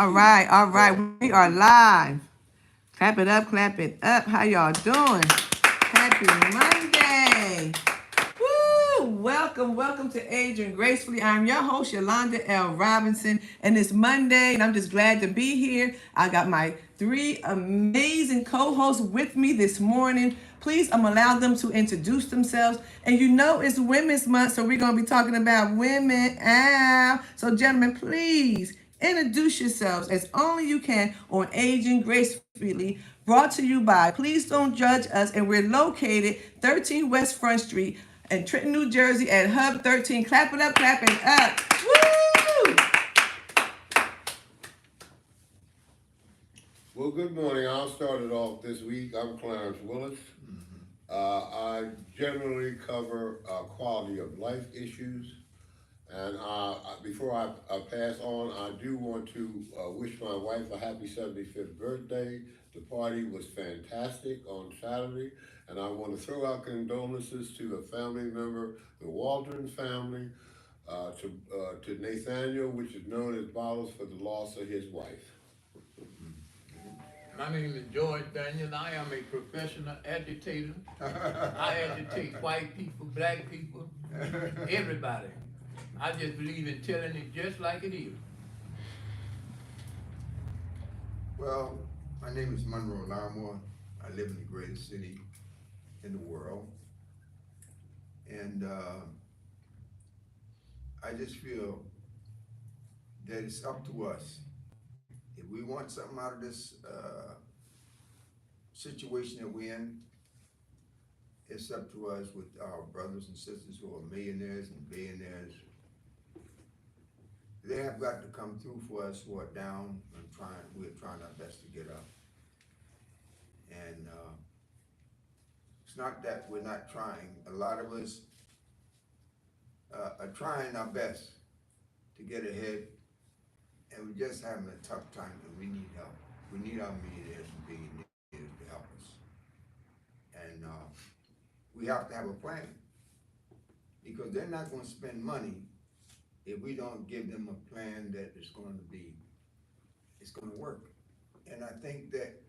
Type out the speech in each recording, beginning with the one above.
All right. We are live. Clap it up, clap it up. How y'all doing? Happy Monday. Woo! Welcome to Aging Gracefully. I'm your host, Yolanda L. Robinson, and it's Monday, and I'm just glad to be here. I got my three amazing co-hosts with me this morning. Please allow them to introduce themselves. And you know it's Women's Month, so we're going to be talking about women. So gentlemen, please introduce yourselves as only you can on Aging Gracefully, brought to you by Please Don't Judge Us, and we're located 13 West Front Street in Trenton, New Jersey at Hub 13. Clap it up, clap it up. Woo! Well, good morning. I'll start it off this week. I'm Clarence Willis. I generally cover quality of life issues. And before I pass on, I do want to wish my wife a happy 75th birthday. The party was fantastic on Saturday, and I want to throw out condolences to a family member, the Waldron family, to Nathaniel, which is known as Bottles, for the loss of his wife. My name is George Daniel. I am a professional agitator. I agitate white people, black people, everybody. I just believe in telling it just like it is. Well, my name is Monroe Lamore. I live in the greatest city in the world. And I just feel that it's up to us. If we want something out of this situation that we're in, it's up to us with our brothers and sisters who are millionaires and billionaires. They have got to come through for us who are down and we're trying our best to get up. And it's not that we're not trying. A lot of us are trying our best to get ahead, and we're just having a tough time, and we need help. We need our millionaires and billionaires to help us. And we have to have a plan, because they're not going to spend money if we don't give them a plan that is going to work. And I think that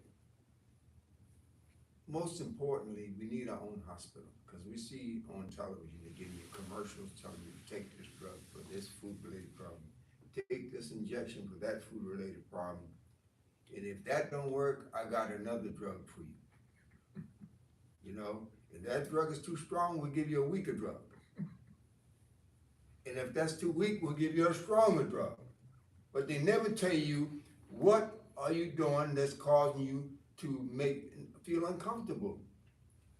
most importantly, we need our own hospital, because we see on television, they give you commercials telling you to take this drug for this food-related problem, take this injection for that food-related problem, and if that don't work, I got another drug for you. You know, if that drug is too strong, we'll give you a weaker drug. And if that's too weak, we'll give you a stronger drug. But they never tell you what are you doing that's causing you to feel uncomfortable.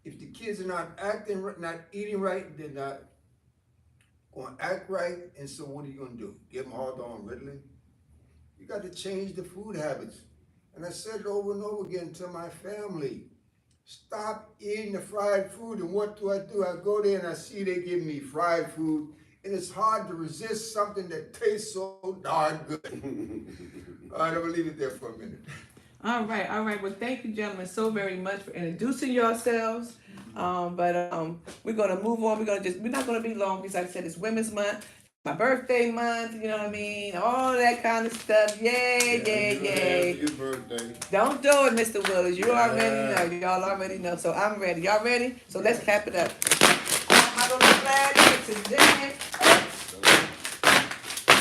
If the kids are not eating right, they're not going to act right, and so what are you going to do? Give them hard on Ritalin? You got to change the food habits. And I said it over and over again to my family. Stop eating the fried food. And what do? I go there and I see they give me fried food, and it's hard to resist something that tastes so darn good. All right, I'm going to leave it there for a minute. All right. Well, thank you, gentlemen, so very much for introducing yourselves. But we're gonna move on. We're not gonna be long, because like I said, it's Women's Month, my birthday month. You know what I mean? All that kind of stuff. Yay! Your birthday. Don't do it, Mr. Willis. You already know. Y'all already know. So I'm ready. Y'all ready? So let's cap it up. I'm gonna be glad here today.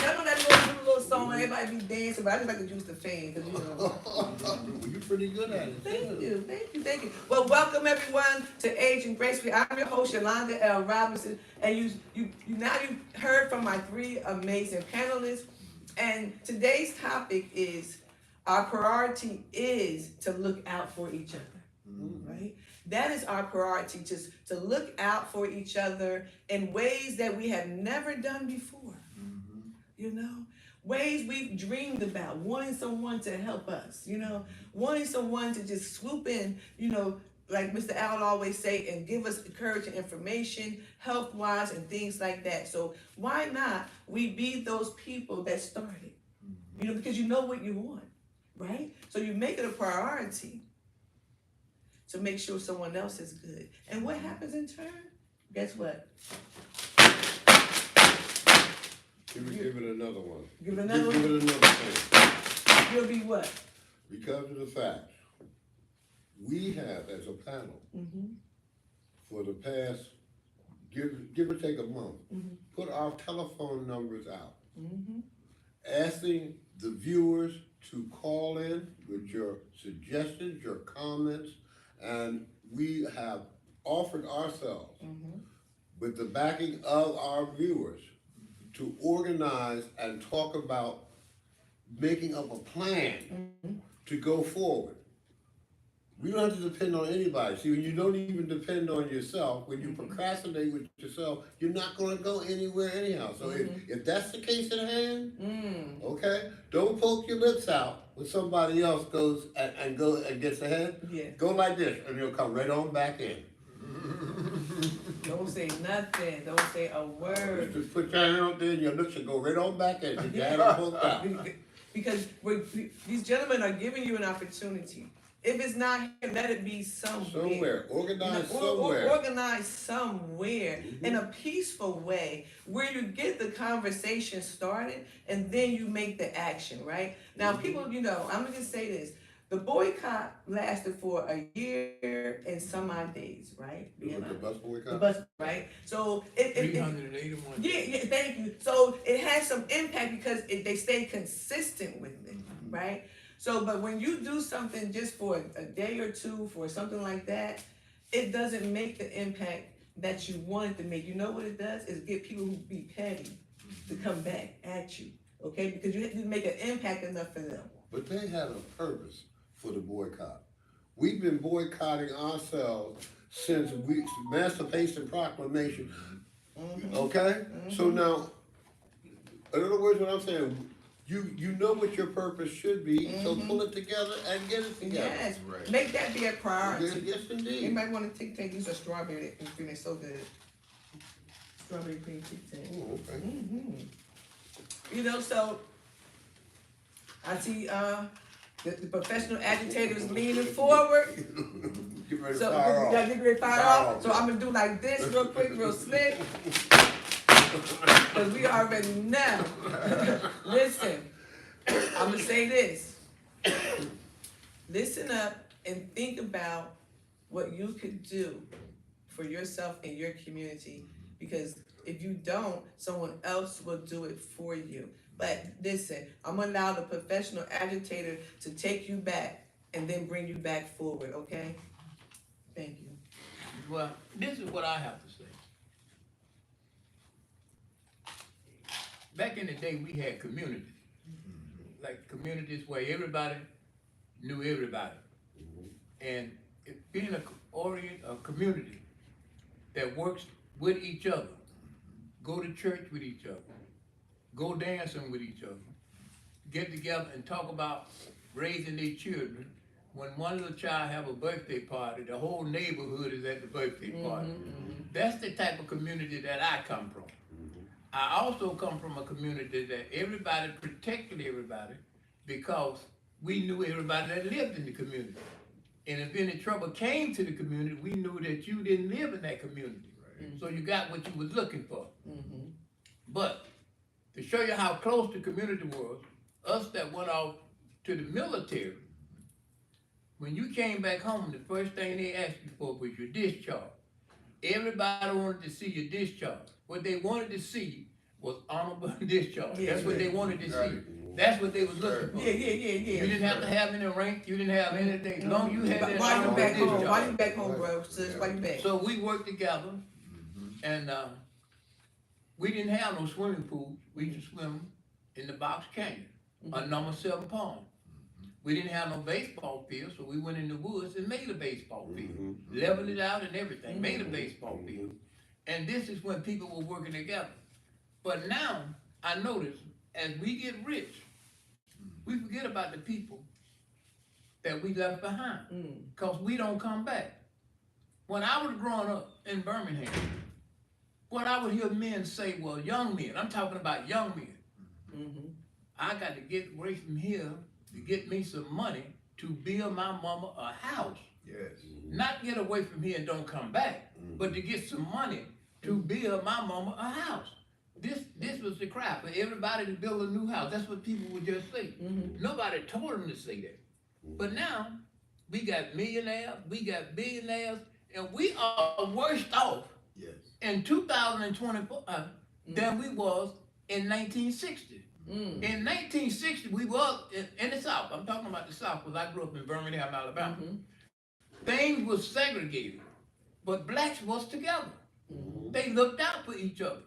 Y'all know that little song everybody be dancing, but I just like to use the fan, because you know. You're pretty good at it. Thank you. Well, welcome everyone to Aging Gracefully. I'm your host, Yolanda L. Robinson, and you heard from my three amazing panelists. And today's topic is our priority is to look out for each other, right? That is our priority, just to look out for each other in ways that we have never done before. You know, ways we've dreamed about, wanting someone to help us, you know, wanting someone to just swoop in, you know, like Mr. Al always say, and give us encouraging information, health-wise, and things like that. So why not we be those people that started, you know, because you know what you want, right? So you make it a priority to make sure someone else is good. And what happens in turn? Guess what? Give it another one. Give it another one. Give it another thing. You'll be what? Because of the fact, we have, as a panel, for the past, give or take a month, put our telephone numbers out, asking the viewers to call in with your suggestions, your comments, and we have offered ourselves with the backing of our viewers to organize and talk about making up a plan to go forward. We don't have to depend on anybody. See, when you don't even depend on yourself, when you procrastinate with yourself, you're not gonna go anywhere anyhow. So if that's the case at hand, okay, don't poke your lips out when somebody else goes and gets ahead. Yeah. Go like this, and you'll come right on back in. Don't say nothing. Don't say a word. Just put your hand out there and your lips will go right on back in. Get your hand poked out. Because these gentlemen are giving you an opportunity. If it's not here, let it be somewhere. Somewhere, organize somewhere. Organize somewhere in a peaceful way where you get the conversation started and then you make the action, right? Now, people, I'm gonna just say this. The boycott lasted for a year and some odd days, right? The bus boycott? The bus, right? So it 381. yeah, thank you. So it has some impact because they stay consistent with it, right? So, but when you do something just for a day or two, for something like that, it doesn't make the impact that you want it to make. You know what it does? Is get people who be petty to come back at you, okay? Because you didn't make an impact enough for them. But they had a purpose for the boycott. We've been boycotting ourselves since Emancipation Proclamation, okay? So now, in other words, what I'm saying, you know what your purpose should be, so pull it together and get it together. Yes, Right. make that be a priority. Yes, indeed. Anybody want to take these are strawberry cream? They're so good. Strawberry cream tea. Oh, okay. So I see the professional agitator is leaning forward. Get ready to So fire off. yeah, get ready to fire Fire off. off. So I'm gonna do like this real quick, real slick. Cause we already know. Listen, I'm gonna say this. Listen up and think about what you could do for yourself and your community. Because if you don't, someone else will do it for you. But listen, I'm gonna allow the professional agitator to take you back and then bring you back forward, okay? Thank you. Well, this is what I have to say. Back in the day, we had communities. Like communities where everybody knew everybody. And being a community that works with each other, go to church with each other, go dancing with each other, get together and talk about raising their children. When one little child have a birthday party, the whole neighborhood is at the birthday party. That's the type of community that I come from. I also come from a community that everybody protected everybody because we knew everybody that lived in the community. And if any trouble came to the community, we knew that you didn't live in that community. So you got what you was looking for. But to show you how close the community was, us that went off to the military, when you came back home, the first thing they asked you for was your discharge. Everybody wanted to see your discharge. What they wanted to see was honorable discharge. That's what they wanted to see. That's what they was looking for. Yeah. You didn't have to have any rank, you didn't have anything. As long as you had that Why you honorable back home? discharge. Why you back home, bro? Sis, why you back? So we worked together, and we didn't have no swimming pool. We used to swim in the box canyon, a number 7 pond. We didn't have no baseball field, so we went in the woods and made a baseball field. Leveled it out and everything, made a baseball field. And this is when people were working together. But now, I notice, as we get rich, we forget about the people that we left behind, because we don't come back. When I was growing up in Birmingham, what I would hear men say, well, young men, I'm talking about young men, I got to get away from here to get me some money to build my mama a house. Yes. Not get away from here and don't come back, but to get some money to build my mama a house. this was the crap for everybody to build a new house. That's what people would just say. Nobody told them to say that. But now, we got millionaires, we got billionaires, and we are worse off Yes. in 2024 than we was in 1960. In 1960, we was in the South. I'm talking about the South because I grew up in Birmingham, Alabama. Things was segregated, but blacks was together. They looked out for each other.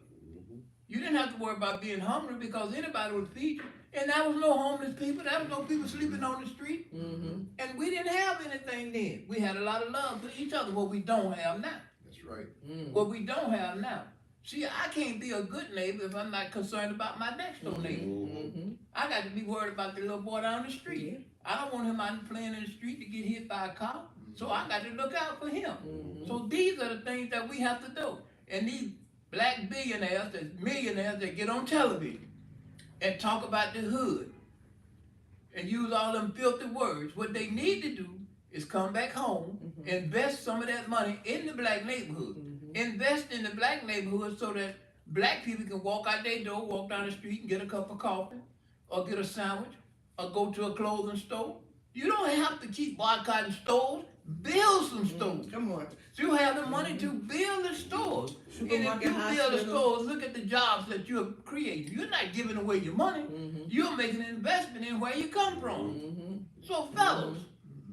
You didn't have to worry about being hungry because anybody would feed you. And there was no homeless people. There was no people sleeping on the street. And we didn't have anything then. We had a lot of love for each other, what we don't have now. That's right. What we don't have now. See, I can't be a good neighbor if I'm not concerned about my next door neighbor. I got to be worried about the little boy down the street. I don't want him out playing in the street to get hit by a car. So I got to look out for him. So these are the things that we have to do. And these black billionaires, millionaires that get on television and talk about the hood and use all them filthy words, what they need to do is come back home, invest some of that money in the black neighborhood. Invest in the black neighborhood so that black people can walk out their door, walk down the street and get a cup of coffee or get a sandwich or go to a clothing store. You don't have to keep boycotting stores. Build some stores. Come on. So you have the money to build the stores. And if you build the stores, look at the jobs that you're creating. You're not giving away your money. You're making an investment in where you come from. So fellas,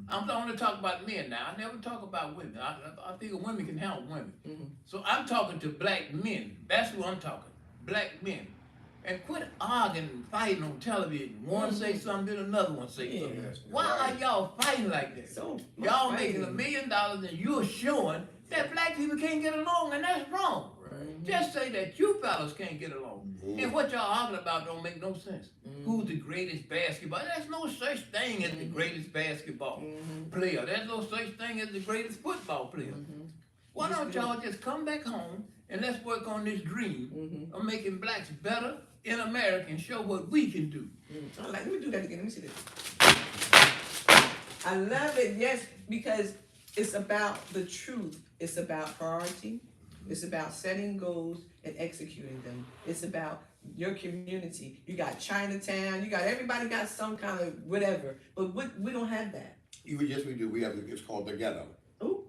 I'm going to talk about men now. I never talk about women. I think women can handle women. So I'm talking to black men. That's who I'm talking. Black men. And quit arguing and fighting on television. One say something, then another one say something. Why are y'all fighting like that? So Y'all making $1 million and you're showing that black people can't get along, and that's wrong. Just say that you fellas can't get along. And what y'all arguing about don't make no sense. Who's the greatest basketball? There's no such thing as the greatest basketball player. There's no such thing as the greatest football player. Why don't y'all just come back home and let's work on this dream of making blacks better in America and show what we can do. Let me do that again. Let me see this. I love it, yes, because it's about the truth. It's about priority. It's about setting goals and executing them. It's about your community. You got Chinatown. You got everybody got some kind of whatever, but we don't have that. We do. We have it's called the ghetto. Ooh.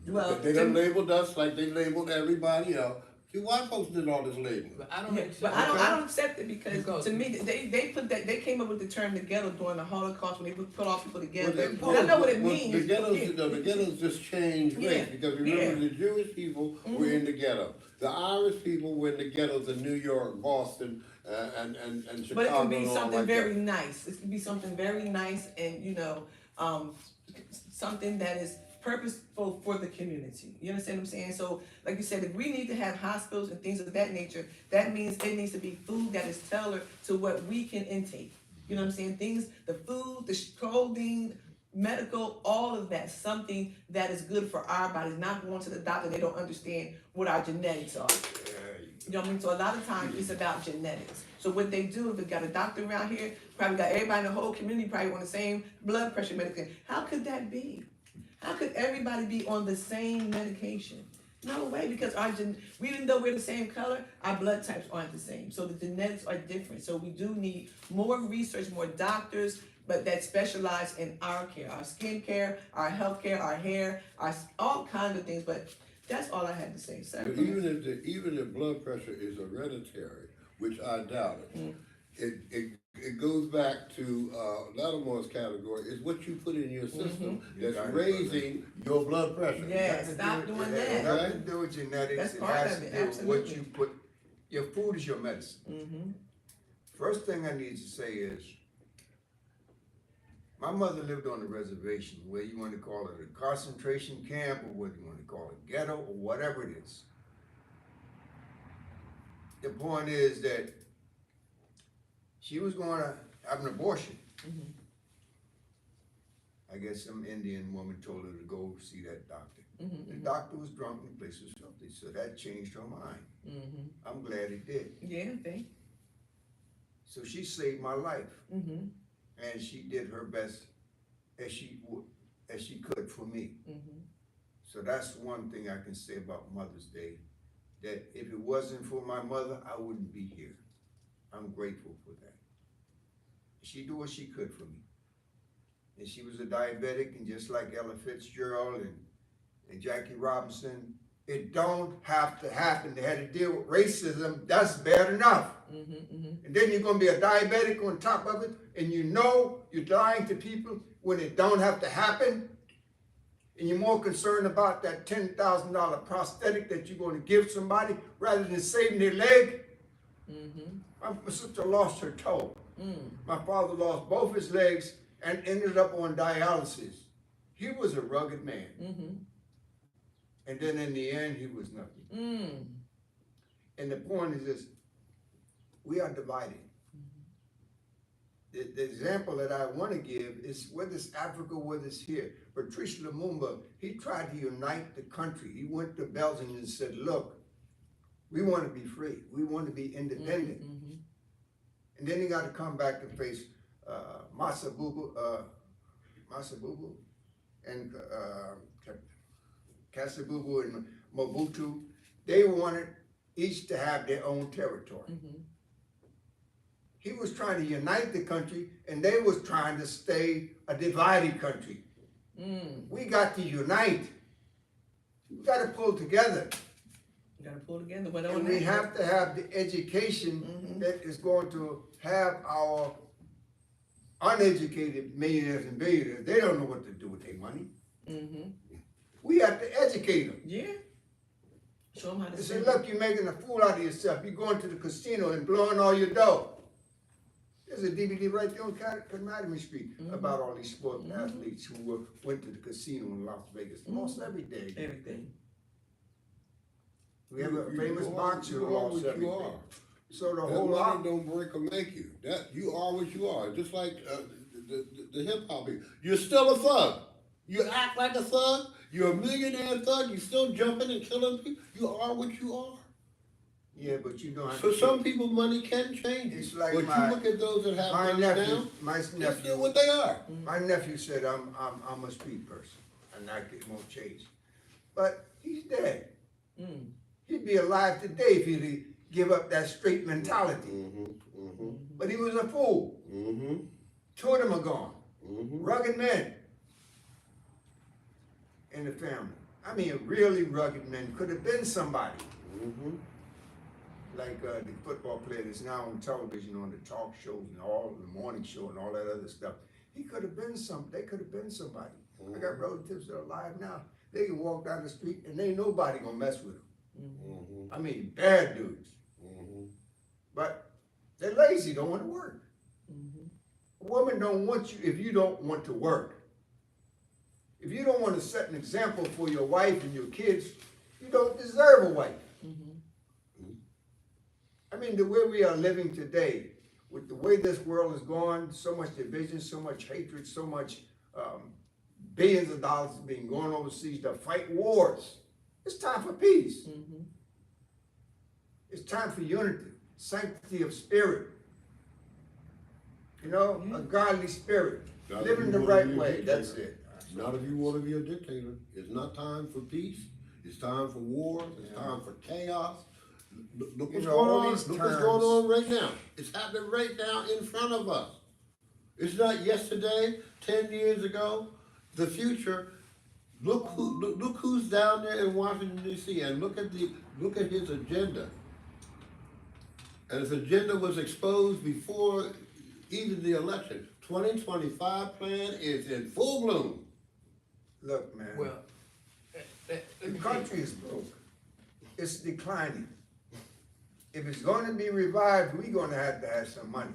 Well, They done labeled us like they labeled everybody else. See, white folks did all this labeling. But I don't yeah, accept but I don't accept it because to me they put that they came up with the term the ghetto during the Holocaust when they put all people together. And I know what it means. The ghettos just changed race because remember the Jewish people were in the ghetto. The Irish people were in the ghettos in New York, Boston, and Chicago. But it can be and all something like very that. nice. It can be something very nice and something that is purposeful for the community. You understand what I'm saying? So, like you said, if we need to have hospitals and things of that nature, that means it needs to be food that is tailored to what we can intake. You know what I'm saying? Things, the food, the clothing, medical, all of that, something that is good for our bodies, not going to the doctor, they don't understand what our genetics are. You know what I mean? So a lot of times it's about genetics. So what they do, if they got a doctor around here, probably got everybody in the whole community probably on the same blood pressure medication. How could that be? How could everybody be on the same medication? No way, because even though we're the same color, our blood types aren't the same. So the genetics are different. So we do need more research, more doctors, but that specialize in our care, our skin care, our health care, our hair, all kinds of things. But that's all I had to say, sir. But even if blood pressure is hereditary, which I doubt it, it goes back to Lattimore's category. Is what you put in your system that's raising your blood pressure. Yes, stop doing that. It has nothing to do with genetics. That's It part has of it, to do with what absolutely. you put. Your food is your medicine. First thing I need to say is, my mother lived on a reservation, where you want to call it a concentration camp or whether you want to call it ghetto or whatever it is. The point is that she was going to have an abortion. I guess some Indian woman told her to go see that doctor. The doctor was drunk and the place was filthy, so that changed her mind. I'm glad it did. Yeah, thank. So she saved my life. And she did her best as she could for me. So that's one thing I can say about Mother's Day. that if it wasn't for my mother, I wouldn't be here. I'm grateful for that. She did what she could for me. And she was a diabetic, and just like Ella Fitzgerald and Jackie Robinson, it don't have to happen. They had to deal with racism. That's bad enough. And then you're gonna be a diabetic on top of it, and you know you're lying to people when it don't have to happen, and you're more concerned about that $10,000 prosthetic that you're gonna give somebody rather than saving their leg. My sister lost her toe. My father lost both his legs and ended up on dialysis. He was a rugged man. And then in the end, he was nothing. And the point is this, we are divided. The example that I want to give is whether it's Africa, whether it's here. Patrice Lumumba, he tried to unite the country. He went to Belgium and said, look, we want to be free. We want to be independent. And then he got to come back and face Masabubu and Kasabubu and Mobutu. They wanted each to have their own territory. He was trying to unite the country, and they was trying to stay a divided country. We got to unite. We got to pull together. You gotta pull together. But And we have to have the education that is going to have our uneducated millionaires and billionaires. They don't know what to do with their money. We have to educate them. Yeah. Show them how to They say, spend look, you're making a fool out of yourself. You're going to the casino and blowing all your dough. There's a DVD right there on Conmademy Street about all these sports athletes who went to the casino in Las Vegas. Lost everything. everything. We have a famous boxer who You are lost what you everything. are. So the That whole money lot. don't break or make you. That you are what you are. Just like the hip hop people. You're still a thug. You act like a thug. You're a millionaire thug. You still jumping and killing people. You are what you are. Yeah, but you don't have For to. some people, money can change you. It's like but my- you look at those that have My money nephew, now. my They're nephew, still what they are. my nephew said I'm a street person and I get more change. But he's dead. He'd be alive today if he'd give up that straight mentality. But he was a fool. Two of them are gone. Rugged men in the family. I mean, really rugged men. Could have been somebody. Like the football player that's now on television on the talk shows and all the morning show and all that other stuff. He could have been they could have been somebody. I got relatives that are alive now. They can walk down the street and ain't nobody gonna mess with them. I mean, bad dudes. But they're lazy, don't want to work. A woman don't want you if you don't want to work. If you don't want to set an example for your wife and your kids, you don't deserve a wife. I mean, the way we are living today, with the way this world is going, so much division, so much hatred, so much billions of dollars being going overseas to fight wars. It's time for peace. It's time for unity, sanctity of spirit. You know, a godly spirit. Not if Living you the wanna right be a way, dictator. that's it. Not if you want to be a dictator. It's not time for peace. It's time for war. It's time for chaos. Look what's know, all going on. these Look what's terms- going on right now. It's happening right now in front of us. It's not yesterday, 10 years ago, the future. Look who's down there in Washington D.C. and look at his agenda. And his agenda was exposed before even the election. 2025 plan is in full bloom. Look, man. Well, let The me country is broke. It's declining. If it's going to be revived, we're going to have some money.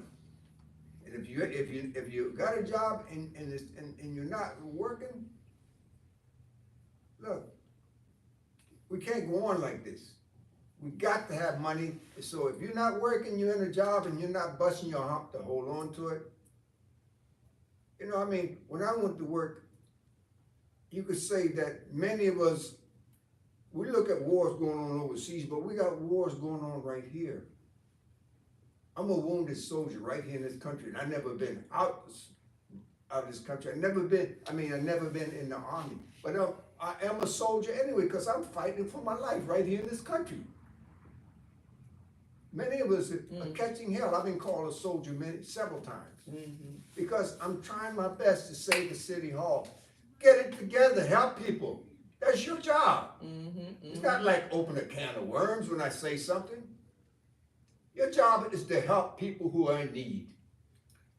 And if you got a job and you're not working, look, we can't go on like this. We got to have money. So if you're not working, you're in a job and you're not busting your hump to hold on to it. You know, I mean, when I went to work, you could say that many of us, we look at wars going on overseas, but we got wars going on right here. I'm a wounded soldier right here in this country, and I've never been out of this country. I've never been in the army, but I am a soldier anyway, because I'm fighting for my life right here in this country. Many of us are catching hell. I've been called a soldier several times. Because I'm trying my best to save the city hall. Get it together, help people. That's your job. It's not like open a can of worms when I say something. Your job is to help people who are in need.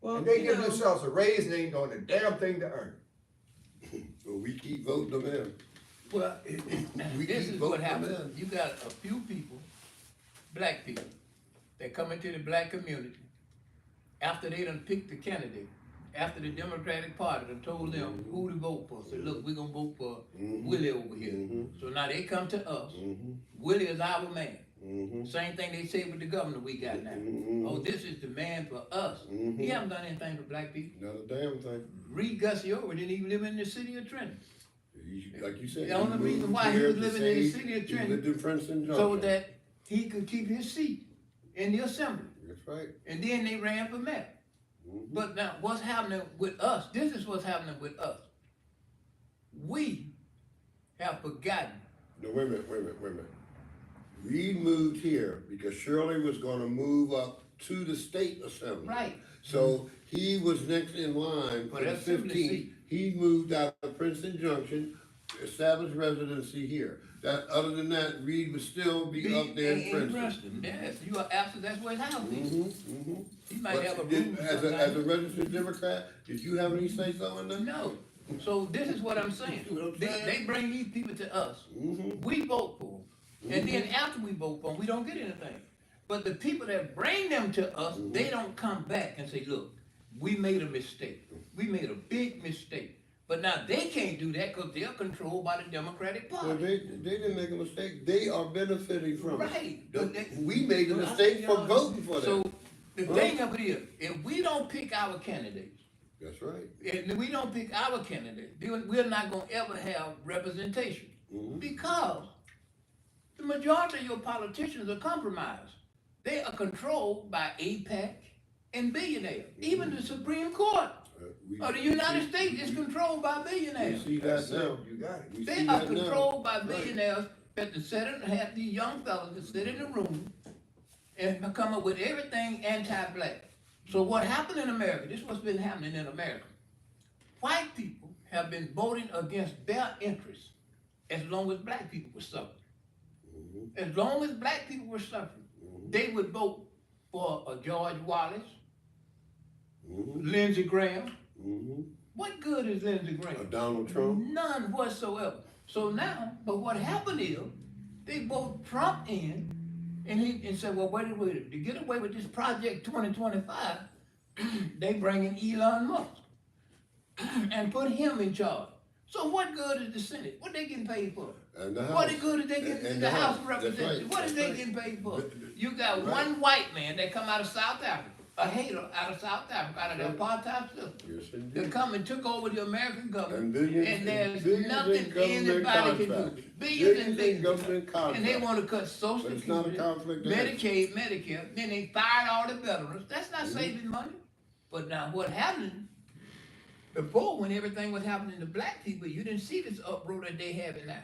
Well, And they you give know, themselves a raise and they ain't doing a damn thing to earn it. Well, we keep voting them in. Well, We this keep is what voting them happens. You got a few people, black people, that come into the black community after they done picked the candidate, after the Democratic Party done told them who to vote for. So look, we're gonna vote for Willie over here. So now they come to us. Willie is our man. Same thing they say with the governor we got now. Oh, this is the man for us. He haven't done anything for black people. Not a damn thing. Reed Gussiover didn't even live in the city of Trenton. Like you said. The only he reason moved why he here was to living in the save- city of he Trenton, lived in Princeton so Junction. that he could keep his seat in the assembly. That's right. And then they ran for mayor. But now what's happening with us? This is what's happening with us. We have forgotten. No, wait a minute. Reed moved here because Shirley was gonna move up to the state assembly. Right. So he was next in line For for the that assembly 15th. seat. He moved out of Princeton Junction, established residency here. That, other than that, Reed would still be up there in Princeton. Yes, you are absolutely, that's where his house is. He might But have a did- room. as a sometime. registered Democrat, did you have any say so in that? No. So this is what I'm saying. You know what I'm They saying? bring these people to us. We vote for them. And then after we vote for them, we don't get anything. But the people that bring them to us, they don't come back and say, look, we made a mistake. We made a big mistake. But now they can't do that because they're controlled by the Democratic Well, Party. they didn't make a mistake. They are benefiting from it. Right. We made a mistake for voting for So them. the thing of it is, if we don't pick our candidates, That's right. if we don't pick our candidates, then we're not gonna ever have representation. Because the majority of your politicians are compromised. They are controlled by AIPAC and billionaires. Even the Supreme Court of the United States is controlled by We billionaires. see that now. You got it. We They see are that now. controlled by Right. billionaires that the Senate have these young fellas that sit in the room and come up with everything anti-black. So what happened in America, this is what's been happening in America. White people have been voting against their interests as long as black people were suffering. As long as black people were suffering, they would vote for a George Wallace, Lindsey Graham. What good is Lindsey Graham? Donald Trump. None whatsoever. So now, but what happened is, they vote Trump in, and said, well, wait, to get away with this Project 2025, they bring in Elon Musk and put him in charge. So what good is the Senate? What they getting paid for? And the What House. good is they getting And the House of That's Representatives? right. What is That's they right. getting paid for? The- You got right. one white man that come out of South Africa, a hater out of South Africa, out of the apartheid system. Yes, They indeed. come and took over the American government, And billions- and there's billions in nothing government anybody can do. contracts. Billions and in billions. government And they contracts. want to cut Social But it's not a Security, conflict of interest. Medicaid, Medicare, then they fired all the veterans. That's not saving money. But now what happened, before when everything was happening to black people, you didn't see this uproar that they having now.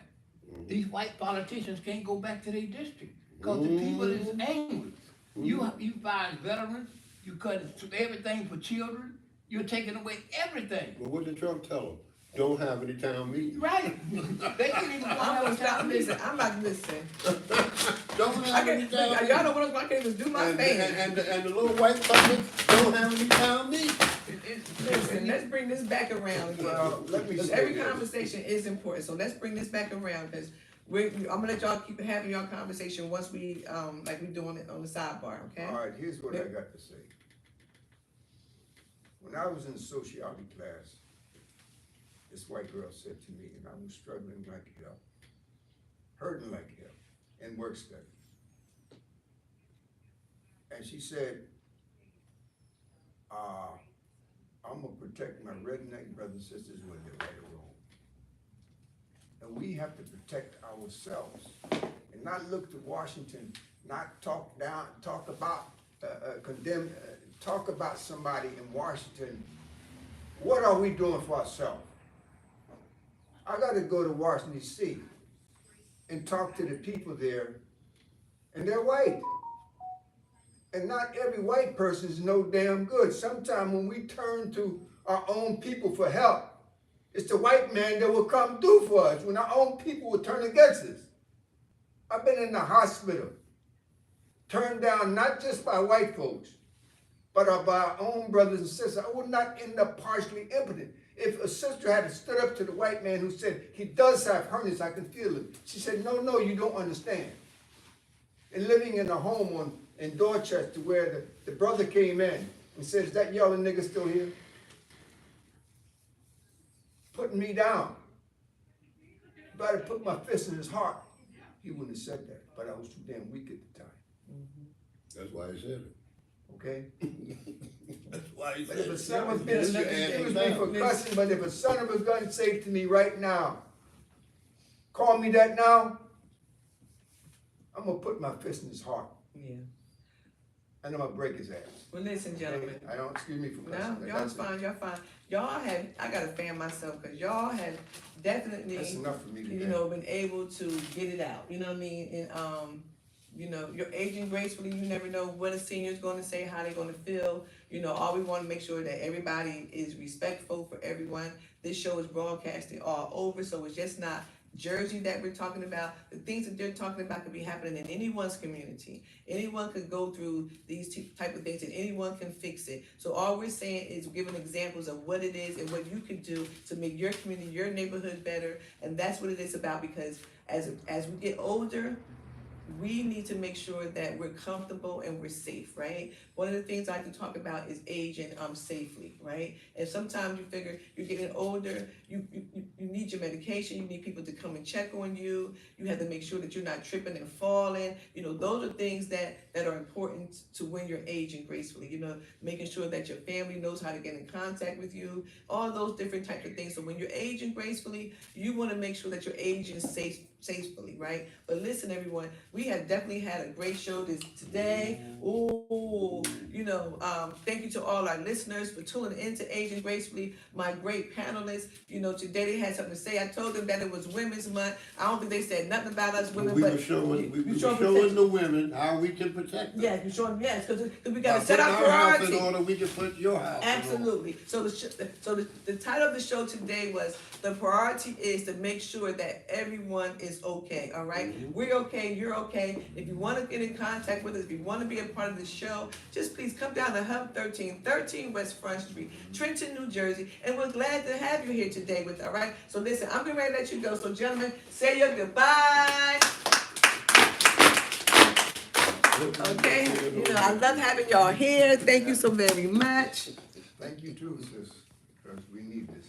These white politicians can't go back to their district because the people is angry. You find veterans, you cutting everything for children, you're taking away everything. But what did Trump tell them? Don't have any town meetings. Right. They can't even go I'm have gonna a stop town meeting. listening. I'm not listening. Don't I have any can't, town meetings. y'all know what I can't even do my thing. And the little white puppets don't have any town meetings. Listen, let's bring this back around again. Well, let me Because say every this. conversation is important, so let's bring this back around, because I'm gonna let y'all keep having your conversation once we, like we doing it on the sidebar, okay? All right, here's what I got to say. When I was in sociology class, this white girl said to me, and I was struggling like hell, hurting like hell, in work study. And she said, I'm gonna protect my redneck brothers and sisters whether they're right or wrong. And we have to protect ourselves and not look to Washington, not talk about, condemn, talk about somebody in Washington. What are we doing for ourselves? I gotta go to Washington DC and talk to the people there, and they're white. And not every white person is no damn good. Sometimes when we turn to our own people for help, it's the white man that will come do for us when our own people will turn against us. I've been in the hospital, turned down not just by white folks, but by our own brothers and sisters. I would not end up partially impotent. If a sister had stood up to the white man who said, he does have hernias, I can feel it. She said, no, you don't understand. And living in a home in Dorchester where the brother came in and said, is that yellow nigga still here? Putting me down. About to put my fist in his heart. He wouldn't have said that, but I was too damn weak at the time. That's why he said it. Okay? That's why he But said if a it. son of a Yes, bitch, you excuse asked me for him. cussing, but if a son of a gun said to me right now, call me that now, I'm gonna put my fist in his heart. Yeah. And I'm gonna break his ass. Well, listen, gentlemen. I don't, excuse me for No, cussing. y'all fine, y'all fine. Y'all have, I gotta fan myself, cause y'all have definitely, That's enough for me today. you know, been able to get it out, you know what I mean? And, you know, you're aging gracefully, you never know what a senior's gonna say, how they're gonna feel. You know, all we wanna make sure that everybody is respectful for everyone. This show is broadcasted all over, so it's just not Jersey that we're talking about. The things that they're talking about could be happening in anyone's community. Anyone could go through these type of things and anyone can fix it. So all we're saying is giving examples of what it is and what you can do to make your community, your neighborhood better. And that's what it is about, because as we get older, we need to make sure that we're comfortable and we're safe, right? One of the things I like to talk about is aging safely, right? And sometimes you figure you're getting older, you need your medication, you need people to come and check on you, you have to make sure that you're not tripping and falling. You know, those are things that are important to when you're aging gracefully, you know, making sure that your family knows how to get in contact with you, all those different types of things. So when you're aging gracefully, you wanna make sure that you're aging safely, right? But listen, everyone, we have definitely had a great show today. Ooh, you know, thank you to all our listeners for tuning in to Aging Gracefully. My great panelists, you know, today they had something to say. I told them that it was Women's Month. I don't think they said nothing about us women, We but were showing, we were showing showing the women how we can protect them. yes, we showing them, yes, because we By gotta set our putting house priorities. in order, we can put your house in order. Absolutely. So the title of the show today was the priority is to make sure that everyone is okay. All right? Mm-hmm. We're okay. You're okay. If you want to get in contact with us, if you want to be a part of the show, just please come down to Hub 13 West Front Street, Trenton, New Jersey, and we're glad to have you here today with us. All right? So listen, I'm getting ready to let you go. So gentlemen, say your goodbye. Okay? You know, I love having y'all here. Thank you so very much. Thank you too, sis, because we need this.